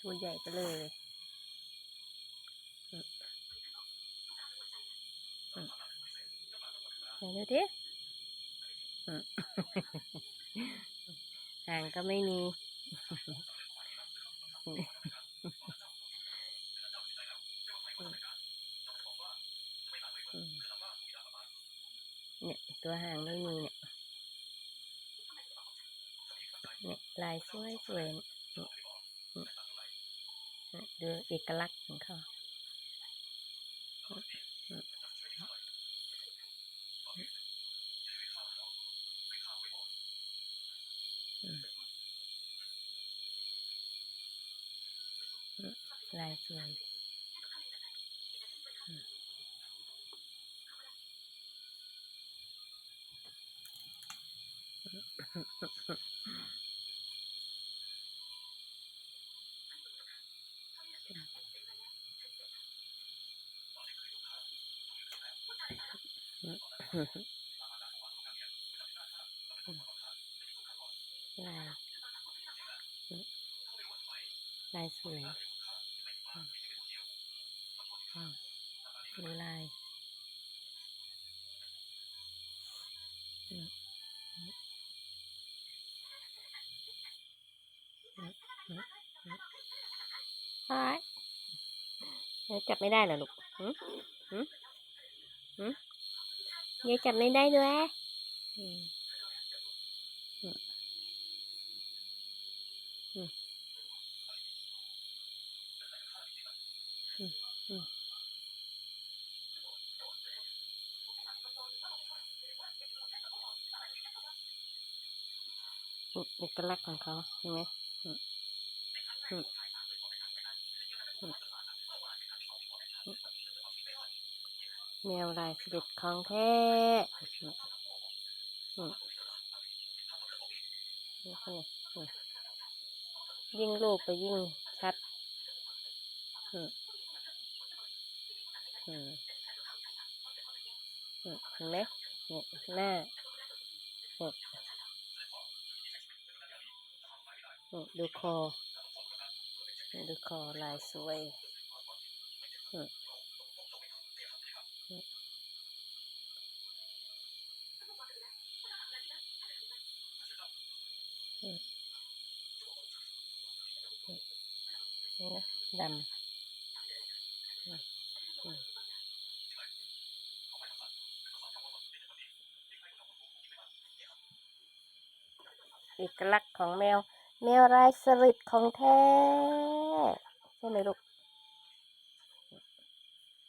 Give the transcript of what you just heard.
ตัวใหญ่ไปเลยไหนดูดิหางก็ไม่มีเนี่ยตัวหางไม่มีเนี่ยลายสวยสวยดูเอกลักษณ์ของเขาลายสวยลายสวยดูลายจับไม่ได้เหรอลูกยายจับไม่ได้ด้วยเอกลักษณ์ของเขาใช่ไหมแมวลายเสด็จของแท้ยิ่งรูปไปยิ่งชัดเห็นไหมเนี่ยหน้าดูคอลายสวยนี่นะดำเอกลักษณ์ของแมวลายสลิดของแท้ใช่ไหมลูก